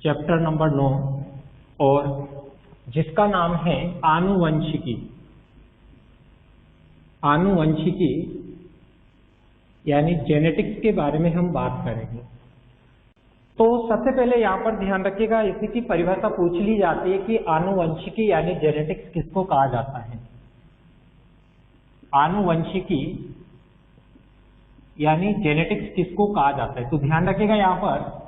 Chapter number 9 और जिसका नाम है आनुवंशिकी। आनुवंशिकी यानी जेनेटिक्स के बारे में हम बात करेंगे। तो सबसे पहले यहाँ पर ध्यान रखिएगा, इसी की परिभाषा पूछ ली जाती है कि आनुवंशिकी यानी जेनेटिक्स किसको कहा जाता है। आनुवंशिकी यानी जेनेटिक्स किसको कहा जाता है, तो ध्यान रखिएगा यहाँ पर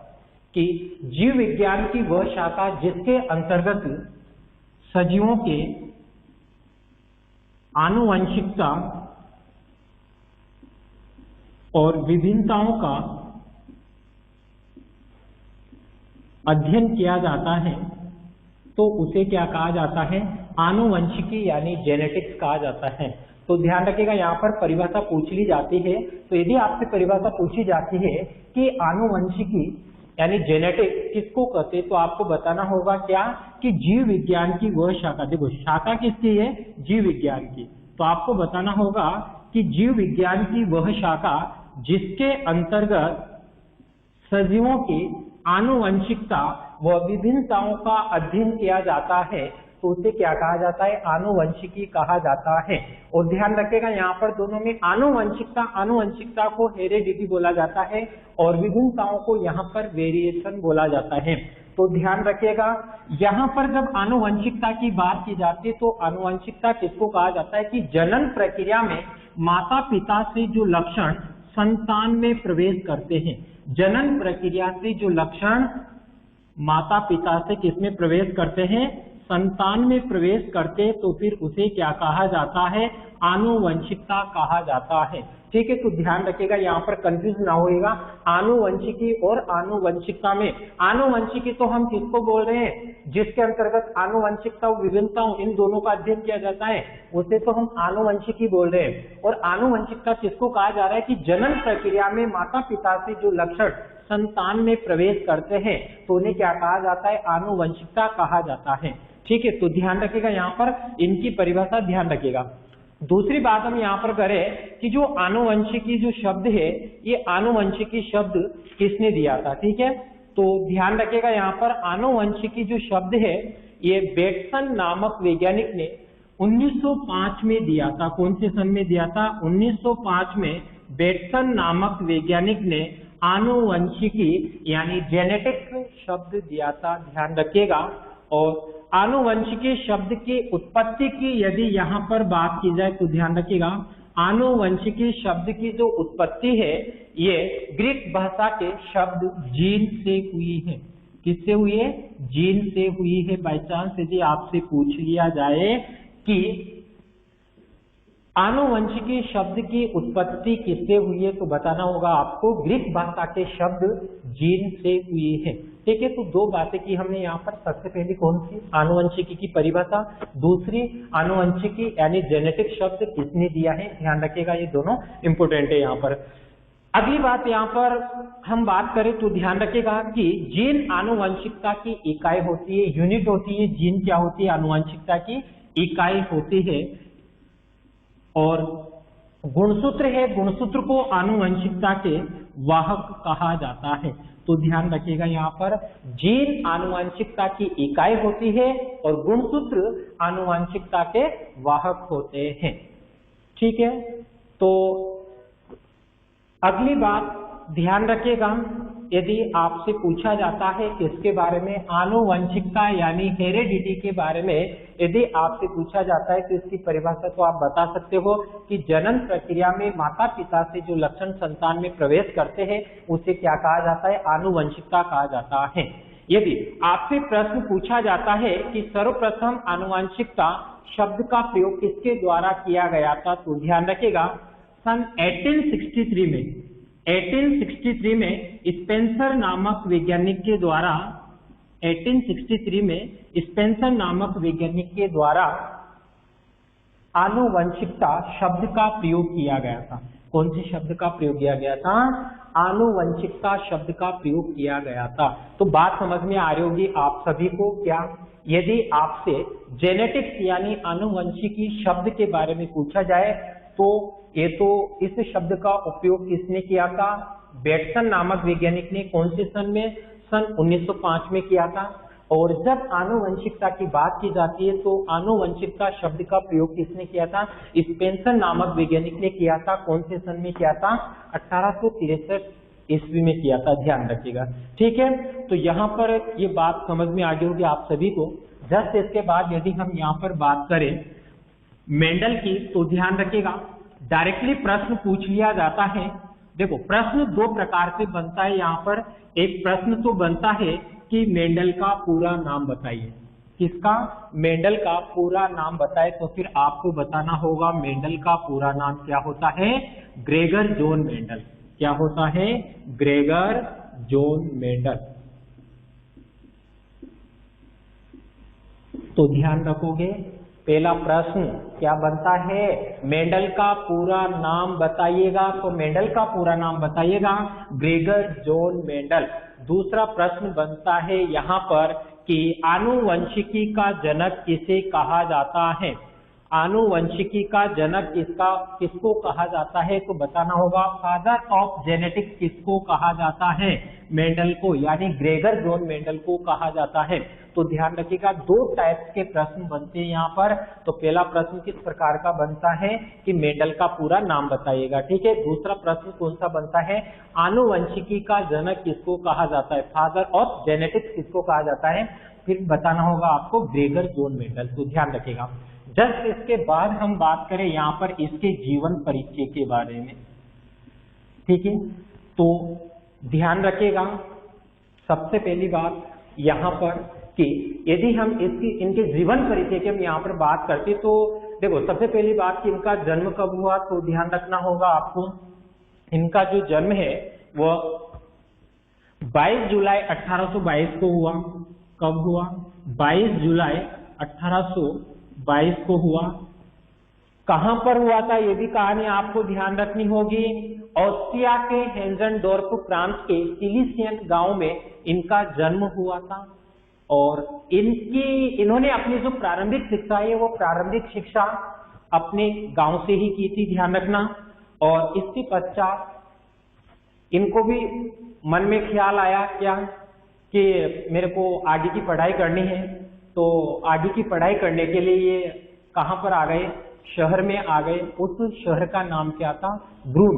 कि जीव विज्ञान की वह शाखा जिसके अंतर्गत सजीवों के आनुवंशिकता और विभिन्नताओं का अध्ययन किया जाता है, तो उसे क्या कहा जाता है, आनुवंशिकी यानी जेनेटिक्स कहा जाता है। तो ध्यान रखिएगा यहाँ पर परिभाषा पूछ ली जाती है, तो यदि आपसे परिभाषा पूछी जाती है कि आनुवंशिकी यानी जेनेटिक्स किसको कहते हैं, तो आपको बताना होगा क्या कि जीव विज्ञान की वह शाखा, देखो शाखा किसकी है, जीव विज्ञान की, तो आपको बताना होगा कि जीव विज्ञान की वह शाखा जिसके अंतर्गत सजीवों की आनुवंशिकता व विभिन्नताओं का अध्ययन किया जाता है, तो उसे क्या कहा जाता है, आनुवंशिकी कहा जाता है। और ध्यान रखिएगा यहाँ पर दोनों में आनुवंशिकता को हेरेडिटी बोला जाता है और विभिन्नताओं को यहाँ पर वेरिएशन बोला जाता है। तो ध्यान रखिएगा यहाँ पर जब आनुवंशिकता की बात की जाती है, तो आनुवंशिकता किसको कहा जाता है कि जनन प्रक्रिया में माता पिता से जो लक्षण संतान में प्रवेश करते हैं, जनन प्रक्रिया से जो लक्षण माता पिता से किसमें प्रवेश करते हैं, संतान में प्रवेश करते, तो फिर उसे क्या कहा जाता है, आनुवंशिकता कहा जाता है। ठीक है, तो ध्यान रखिएगा यहाँ पर कंफ्यूज ना होएगा आनुवंशिकी और आनुवंशिकता में। आनुवंशिकी तो हम किसको बोल रहे हैं, जिसके अंतर्गत आनुवंशिकता और विभिन्नताओं इन दोनों का अध्ययन किया जाता है, उसे तो हम आनुवंशिकी बोल रहे हैं। और आनुवंशिकता किसको कहा जा रहा है कि जनन प्रक्रिया में माता पिता से जो लक्षण संतान में प्रवेश करते हैं, तो उन्हें क्या कहा जाता है, आनुवंशिकता कहा जाता है। ठीक है, तो ध्यान रखिएगा यहाँ पर इनकी परिभाषा ध्यान रखिएगा। दूसरी बात हम यहाँ पर करें कि जो आनुवंशिकी जो शब्द है, ये आनुवंशिकी शब्द किसने दिया था। ठीक है, तो ध्यान रखिएगा यहाँ पर आनुवंशिकी जो शब्द है ये बेटसन नामक वैज्ञानिक ने 1905 में दिया था। कौन से सन में दिया था, 1905 में बेटसन नामक वैज्ञानिक ने आनुवंशिकी यानी जेनेटिक्स शब्द दिया था, ध्यान रखिएगा। और आनुवंशिकी शब्द की उत्पत्ति की यदि यहाँ पर बात की जाए, तो ध्यान रखिएगा आनुवंशिकी शब्द की जो उत्पत्ति है ये ग्रीक भाषा के शब्द जीन से हुई है। किससे हुई है, जीन से हुई है। बाई चांस यदि आपसे पूछ लिया जाए कि आनुवंशिकी शब्द की उत्पत्ति किससे हुई है, तो बताना होगा आपको ग्रीक भाषा के शब्द जीन से हुई है। ठीक है, तो दो बातें की हमने यहाँ पर। सबसे पहली कौन सी, आनुवंशिकी की परिभाषा, दूसरी आनुवंशिकी यानी जेनेटिक शब्द किसने दिया है, ध्यान रखिएगा ये दोनों इंपोर्टेंट है यहाँ पर। अगली बात यहाँ पर हम बात करें तो ध्यान रखिएगा कि जीन आनुवंशिकता की इकाई होती है, यूनिट होती है। जीन क्या होती है, आनुवंशिकता की इकाई होती है। और गुणसूत्र है, गुणसूत्र को आनुवंशिकता के वाहक कहा जाता है। तो ध्यान रखिएगा यहाँ पर जीन आनुवंशिकता की इकाई होती है और गुणसूत्र आनुवंशिकता के वाहक होते हैं। ठीक है, तो अगली बात ध्यान रखिएगा, यदि आपसे पूछा जाता है किसके बारे में, आनुवंशिकता यानी हेरेडिटी के बारे में यदि आपसे पूछा जाता है तो इसकी परिभाषा तो आप बता सकते हो कि जनन प्रक्रिया में माता पिता से जो लक्षण संतान में प्रवेश करते हैं उसे क्या कहा जाता है, आनुवंशिकता कहा जाता है। यदि आपसे प्रश्न पूछा जाता है कि सर्वप्रथम आनुवंशिकता शब्द का प्रयोग किसके द्वारा किया गया था, तो ध्यान रखिएगा सन 1863 में स्पेंसर नामक वैज्ञानिक के द्वारा 1863 में स्पेंसर नामक वैज्ञानिक के द्वारा आनुवंशिकता शब्द का प्रयोग किया गया था। कौन से शब्द का प्रयोग किया गया था, आनुवंशिकता शब्द का प्रयोग किया गया था। तो बात समझ में आ रही होगी आप सभी को क्या, यदि आपसे जेनेटिक्स यानी आनुवंशिकी शब्द के बारे में पूछा जाए तो ये तो इस शब्द का उपयोग किसने किया था, बेटसन नामक वैज्ञानिक ने। कौन से सन में, सन 1905 में किया था। और जब आनुवंशिकता की बात की जाती है तो आनुवंशिकता शब्द का प्रयोग किसने किया था? स्पेंसर नामक वैज्ञानिक ने किया था। कौन से सन में किया था? 1863 ईस्वी में किया था, ध्यान रखिएगा। ठीक है, तो यहाँ पर ये बात समझ में आ गई होगी आप सभी को। जस्ट इसके बाद यदि हम यहाँ पर बात करें मेंडल की, तो ध्यान रखिएगा डायरेक्टली प्रश्न पूछ लिया जाता है। देखो प्रश्न दो प्रकार से बनता है यहाँ पर। एक प्रश्न तो बनता है कि मेंडल का पूरा नाम बताइए। किसका? मेंडल का पूरा नाम बताए। तो फिर आपको बताना होगा मेंडल का पूरा नाम क्या होता है? Gregor John Mendel. क्या होता है? Gregor John Mendel. तो ध्यान रखोगे, पहला प्रश्न क्या बनता है? मेंडल का पूरा नाम बताइएगा। तो मेंडल का पूरा नाम बताइएगा, ग्रेगर जॉन मेंडल। दूसरा प्रश्न बनता है यहाँ पर कि आनुवंशिकी का जनक किसे कहा जाता है? आनुवंशिकी का जनक किसको कहा जाता है? तो बताना होगा फादर ऑफ जेनेटिक्स किसको कहा जाता है? मेंडल को, यानी ग्रेगर जॉन मेंडल को कहा जाता है। तो ध्यान रखिएगा दो टाइप्स के प्रश्न बनते हैं यहाँ पर। तो पहला प्रश्न किस प्रकार का बनता है कि मेंडल का पूरा नाम बताइएगा। ठीक है, दूसरा प्रश्न कौन सा बनता है? आनुवंशिकी का जनक किसको कहा जाता है? फादर ऑफ जेनेटिक्स किसको कहा जाता है? फिर बताना होगा आपको ग्रेगर जॉन मेंडल। तो ध्यान रखिएगा। जस्ट इसके बाद हम बात करें यहाँ पर इसके जीवन परिचय के बारे में। ठीक है, तो ध्यान रखिएगा सबसे पहली बात यहाँ पर कि यदि हम इनके जीवन परिचय की हम यहाँ पर बात करते तो देखो सबसे पहली बात कि इनका जन्म कब हुआ। तो ध्यान रखना होगा आपको, इनका जो जन्म है वह 22 जुलाई 1822 को हुआ। कब हुआ? 22 जुलाई 1822 को हुआ। कहां पर हुआ था ये भी कहानी आपको ध्यान रखनी होगी। ऑस्ट्रिया के हेंजनडोर्फ प्रांत के सिलिसियन गांव में इनका जन्म हुआ था। और इन्होंने अपनी जो प्रारंभिक शिक्षा है वो प्रारंभिक शिक्षा अपने गांव से ही की थी, ध्यान रखना। और इसके पश्चात इनको भी मन में ख्याल आया क्या कि मेरे को आगे की पढ़ाई करनी है। तो आगे की पढ़ाई करने के लिए ये कहां पर आ गए? शहर में आ गए। उस शहर का नाम क्या था? ब्रून।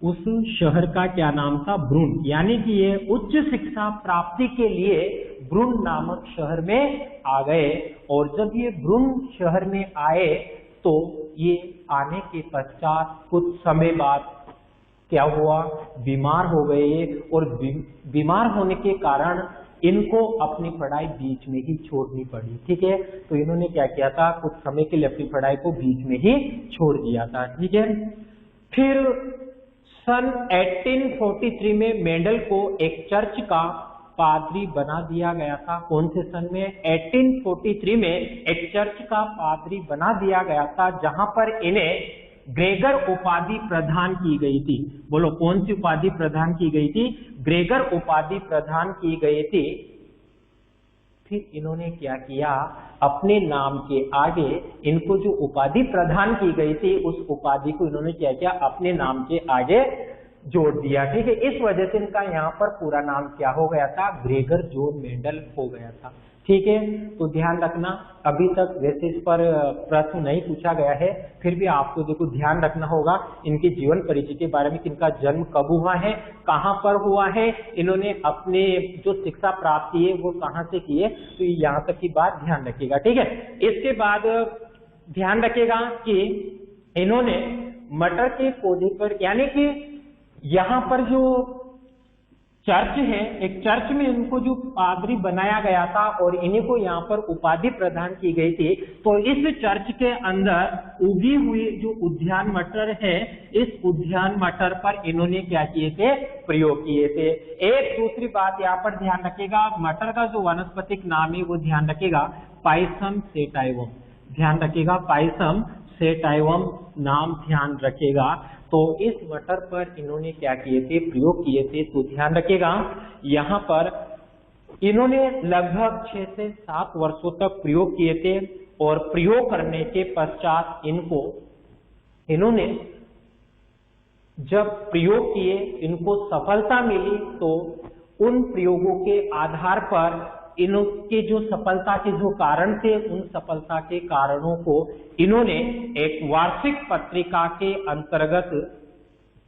उस शहर का क्या नाम था? ब्रून। यानी कि ये उच्च शिक्षा प्राप्ति के लिए ब्रून नामक शहर में आ गए। और जब ये ब्रून शहर में आए तो ये आने के पश्चात कुछ समय बाद क्या हुआ? बीमार हो गए। और बीमार होने के कारण इनको अपनी पढ़ाई बीच में ही छोड़नी पड़ी। ठीक है, तो इन्होंने क्या किया था? कुछ समय के लिए अपनी पढ़ाई को बीच में ही छोड़ दिया था। ठीक है, फिर सन 1843 में मेंडल को एक चर्च का पादरी बना दिया गया था। कौन से सन में? 1843 में एक चर्च का पादरी बना दिया गया था, जहां पर इन्हें ग्रेगर उपाधि प्रदान की गई थी। बोलो कौन सी उपाधि प्रदान की गई थी? ग्रेगर उपाधि प्रदान की गई थी। फिर इन्होंने क्या किया? अपने नाम के आगे इनको जो उपाधि प्रदान की गई थी उस उपाधि को इन्होंने क्या किया? अपने नाम के आगे जोड़ दिया। ठीक है, इस वजह से इनका यहाँ पर पूरा नाम क्या हो गया था? ग्रेगर जॉन मेंडल हो गया था। ठीक है, तो ध्यान रखना अभी तक वैसे इस पर प्रश्न नहीं पूछा गया है, फिर भी आपको देखो ध्यान रखना होगा इनके जीवन परिचय के बारे में कि इनका जन्म कब हुआ है, कहाँ पर हुआ है, इन्होंने अपने जो शिक्षा प्राप्त की है वो कहाँ से की है। तो यहाँ तक की बात ध्यान रखिएगा। ठीक है, इसके बाद ध्यान रखिएगा कि इन्होंने मटर के पौधे पर, यानी कि यहाँ पर जो चर्च है, एक चर्च में इनको जो पादरी बनाया गया था और इन्हीं को यहाँ पर उपाधि प्रदान की गई थी। तो इस चर्च के अंदर उगी हुई जो उद्यान मटर है, इस उद्यान मटर पर इन्होंने क्या किए थे? प्रयोग किए थे। एक दूसरी बात यहाँ पर ध्यान रखिएगा, मटर का जो वानस्पतिक नाम है वो ध्यान रखिएगा पाइसम सेटाइवम। ध्यान रखिएगा पाइसम सेटाइवम नाम ध्यान रखिएगा। तो इस मटर पर इन्होंने क्या किए थे? प्रयोग किए थे। तो ध्यान रखिएगा यहाँ पर इन्होंने लगभग 6 से 7 वर्षों तक प्रयोग किए थे। और प्रयोग करने के पश्चात इन्होंने जब प्रयोग किए, इनको सफलता मिली, तो उन प्रयोगों के आधार पर इनके जो सफलता के जो कारण थे, उन सफलता के कारणों को इन्होंने एक वार्षिक पत्रिका के अंतर्गत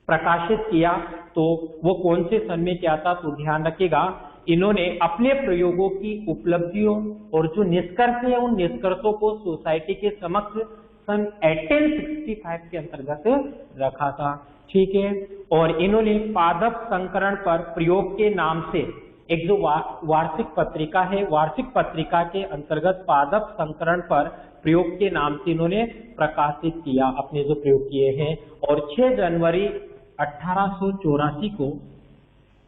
प्रकाशित किया। तो वो कौन से सन में किया था, तो ध्यान रखिएगा, इन्होंने अपने प्रयोगों की उपलब्धियों और जो निष्कर्ष है उन निष्कर्षों को सोसाइटी के समक्ष सन 1865 के अंतर्गत रखा था। ठीक है, और इन्होंने पादप संकरण पर प्रयोग के नाम से एक जो वार्षिक पत्रिका है, वार्षिक पत्रिका के अंतर्गत पादप संकरण पर प्रयोग के नाम से इन्होंने प्रकाशित किया अपने जो प्रयोग किए हैं। और 6 जनवरी 1884 को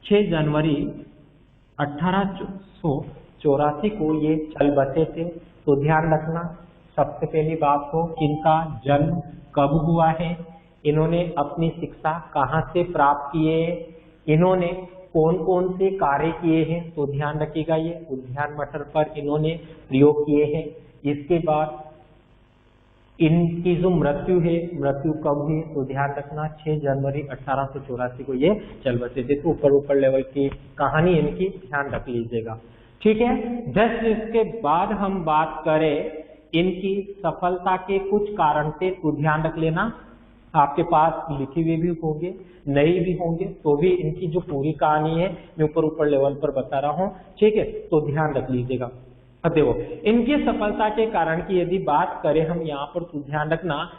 6 जनवरी 1884 को ये चल बसे थे। तो ध्यान रखना, सबसे पहली बात तो इनका जन्म कब हुआ है, इन्होंने अपनी शिक्षा कहाँ से प्राप्त किए, इन्होंने कौन कौन से कार्य किए हैं, तो ध्यान रखिएगा ये उद्यान मटर पर इन्होंने प्रयोग किए हैं। इसके बाद इनकी जो मृत्यु है, मृत्यु कब हुई, तो ध्यान रखना 6 जनवरी 1884 को ये चल बसे थे। तो ऊपर लेवल की कहानी इनकी ध्यान रख लीजिएगा। ठीक है, जस्ट इसके बाद हम बात करें इनकी सफलता के कुछ कारण थे, तो ध्यान रख लेना, आपके पास लिखे हुए भी होंगे, नए भी होंगे, तो भी इनकी जो पूरी कहानी है मैं ऊपर लेवल पर बता रहा हूँ। ठीक है, तो ध्यान रख लीजिएगा। अब देखो, इनकी सफलता के कारण की यदि बात करें हम यहाँ पर, तो ध्यान रखना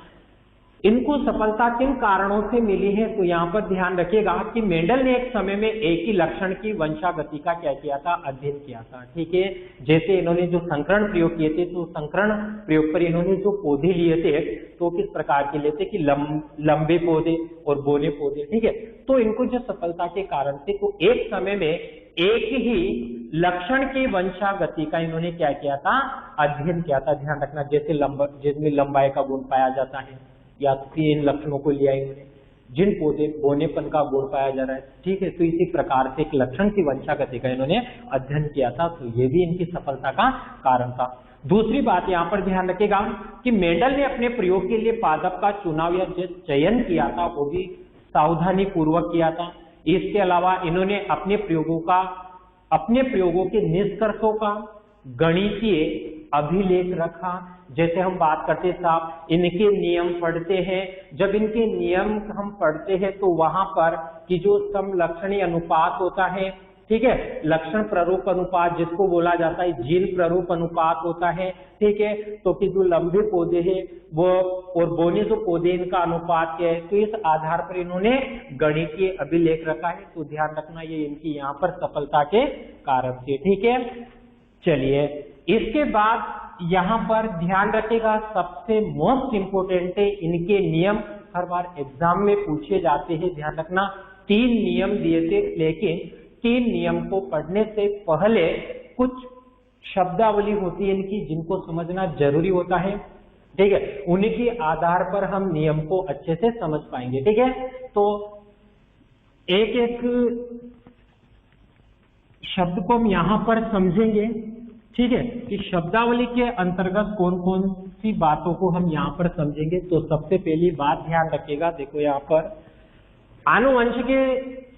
इनको सफलता किन कारणों से मिली है, तो यहाँ पर ध्यान रखिएगा कि मेंडल ने एक समय में एक ही लक्षण की वंशागति का क्या किया था, अध्ययन किया था। ठीक है, जैसे इन्होंने जो संकरण प्रयोग किए थे, तो संकरण प्रयोग पर इन्होंने जो पौधे लिए थे तो किस प्रकार के लिए थे कि लंबे पौधे और बोने पौधे। ठीक है, तो इनको जो सफलता के कारण थे, तो एक समय में एक ही लक्षण की वंशागति का इन्होंने क्या किया था, अध्ययन किया था। ध्यान रखना, जैसे जिसमें लंबाई का गुण पाया जाता है, या तो इन लक्षणों को लिया इन्होंने, जिन पौधे बोनेपन का गुण पाया जा रहा है। ठीक है, तो इसी प्रकार से एक लक्षण की वंशागति का इन्होंने अध्ययन किया था, तो ये भी इनकी सफलता का कारण था। दूसरी बात यहाँ पर ध्यान रखिएगा कि मेंडल ने अपने प्रयोग के लिए पादप का चुनाव या चयन किया था, वो भी सावधानी पूर्वक किया था। इसके अलावा इन्होंने अपने प्रयोगों के निष्कर्षों का गणितीय अभिलेख रखा। जैसे हम बात करते साहब इनके नियम पढ़ते हैं, जब इनके नियम हम पढ़ते हैं तो वहां पर कि जो समलक्षणी अनुपात होता है, ठीक है, लक्षण प्ररूप अनुपात जिसको बोला जाता है, जीन प्ररूप अनुपात होता है। ठीक है, तो कि जो लंबे पौधे हैं वो और बोने जो पौधे इनका अनुपात क्या है, तो इस आधार पर इन्होंने गणितीय अभिलेख रखा है। तो ध्यान रखना ये इनकी यहाँ पर सफलता के कारण थे। ठीक है, चलिए इसके बाद यहाँ पर ध्यान रखिएगा, सबसे मोस्ट इंपोर्टेंट है इनके नियम, हर बार एग्जाम में पूछे जाते हैं। ध्यान रखना 3 नियम दिए थे, लेकिन 3 नियम को पढ़ने से पहले कुछ शब्दावली होती है इनकी जिनको समझना जरूरी होता है। ठीक है, उन्हीं के आधार पर हम नियम को अच्छे से समझ पाएंगे। ठीक है, तो एक एक शब्द को हम यहाँ पर समझेंगे। ठीक है, कि शब्दावली के अंतर्गत कौन कौन सी बातों को हम यहाँ पर समझेंगे। तो सबसे पहली बात ध्यान रखिएगा, देखो यहाँ पर आनुवंशिक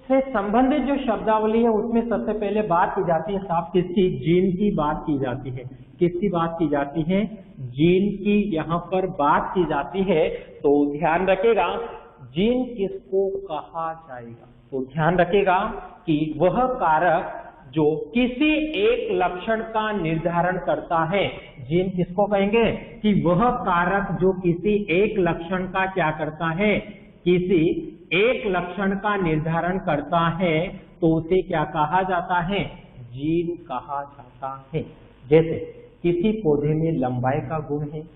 से संबंधित जो शब्दावली है उसमें सबसे पहले बात की जाती है साहब किसकी, जीन की बात की जाती है। किसकी बात की जाती है, जीन की यहाँ पर बात की जाती है। तो ध्यान रखिएगा जीन किसको कहा जाएगा, तो ध्यान रखिएगा कि वह कारक जो किसी एक लक्षण का निर्धारण करता है, जीन किसको कहेंगे कि वह कारक जो किसी एक लक्षण का क्या करता है, किसी एक लक्षण का निर्धारण करता है, तो उसे क्या कहा जाता है, जीन कहा जाता है। जैसे किसी पौधे में लंबाई का गुण है,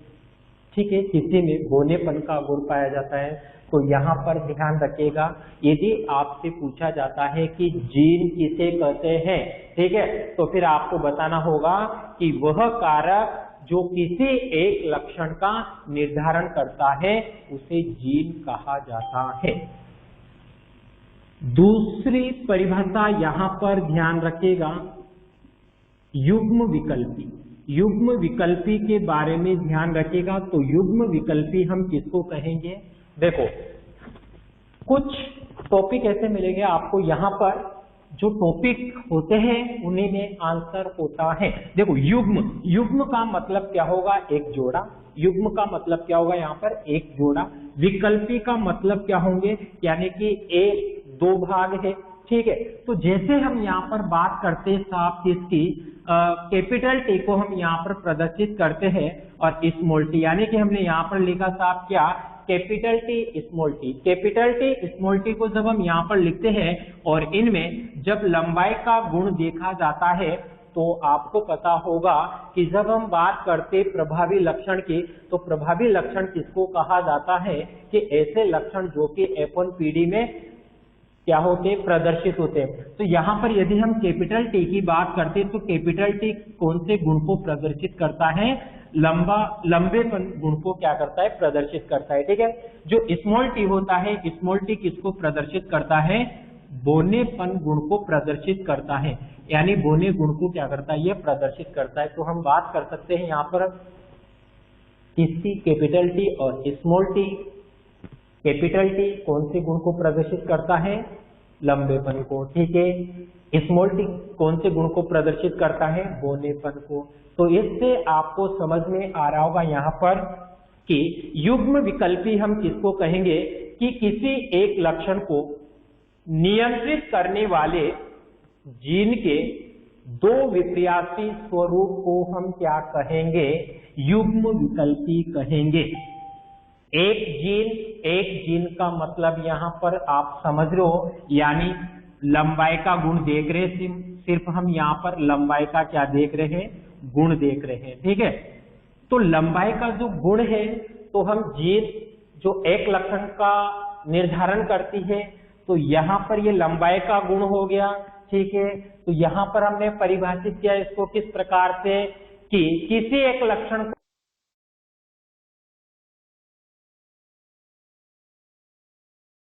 ठीक है, किसी में बोनेपन का गुण पाया जाता है। तो यहाँ पर ध्यान रखिएगा, यदि आपसे पूछा जाता है कि जीन किसे कहते हैं, ठीक है, तो फिर आपको बताना होगा कि वह कारक जो किसी एक लक्षण का निर्धारण करता है उसे जीन कहा जाता है। दूसरी परिभाषा यहाँ पर ध्यान रखिएगा, युग्म विकल्पी। युग्म विकल्पी के बारे में ध्यान रखिएगा। तो युग्म विकल्पी हम किसको कहेंगे, देखो कुछ टॉपिक ऐसे मिलेंगे आपको यहाँ पर जो टॉपिक होते हैं उन्हीं में आंसर होता है। देखो युग्म, युग्म का मतलब क्या होगा, एक जोड़ा। युग्म का मतलब क्या होगा, यहाँ पर एक जोड़ा। विकल्पी का मतलब क्या होंगे, यानी कि एक दो भाग है, ठीक है। तो जैसे हम यहाँ पर बात करते हैं साफ किसकी, कैपिटल टी को हम यहाँ पर प्रदर्शित करते हैं और स्मॉल टी, यानी कि हमने यहाँ पर लिखा साफ क्या, capital T small T. Capital T small T को जब हम यहाँ पर लिखते हैं और इनमें जब लंबाई का गुण देखा जाता है तो आपको पता होगा कि जब हम बात करते प्रभावी लक्षण की, तो प्रभावी लक्षण किसको कहा जाता है कि ऐसे लक्षण जो कि F1PD में क्या होते, प्रदर्शित होते हैं। तो यहाँ पर यदि हम कैपिटल टी की बात करते हैं तो कैपिटल टी कौन से गुण को प्रदर्शित करता है, लंबेपन गुण को क्या करता है, प्रदर्शित करता है, ठीक है। जो स्मॉल टी होता है, स्मॉल टी किसको प्रदर्शित करता है, बौनेपन गुण को प्रदर्शित करता है, यानी बौने गुण को क्या करता है, ये प्रदर्शित करता है। तो हम बात कर सकते हैं यहाँ पर किसकी, कैपिटल टी और स्मॉल टी। कैपिटल टी कौन से गुण को प्रदर्शित करता है, लंबेपन को, ठीक है। स्मॉल टी कौन से गुण को प्रदर्शित करता है, बौनेपन को। तो इससे आपको समझ में आ रहा होगा यहाँ पर कि युग्म विकल्पी हम किसको कहेंगे कि किसी एक लक्षण को नियंत्रित करने वाले जीन के दो विपर्यासी स्वरूप को हम क्या कहेंगे, युग्म विकल्पी कहेंगे। एक जीन का मतलब यहाँ पर आप समझ रहे हो, यानी लंबाई का गुण देख रहे हैं, सिर्फ हम यहाँ पर लंबाई का क्या देख रहे हैं, गुण देख रहे हैं, ठीक है। तो लंबाई का जो गुण है, तो हम जीन जो एक लक्षण का निर्धारण करती है, तो यहाँ पर ये लंबाई का गुण हो गया, ठीक है। तो यहाँ पर हमने परिभाषित किया इसको किस प्रकार से कि किसी एक लक्षण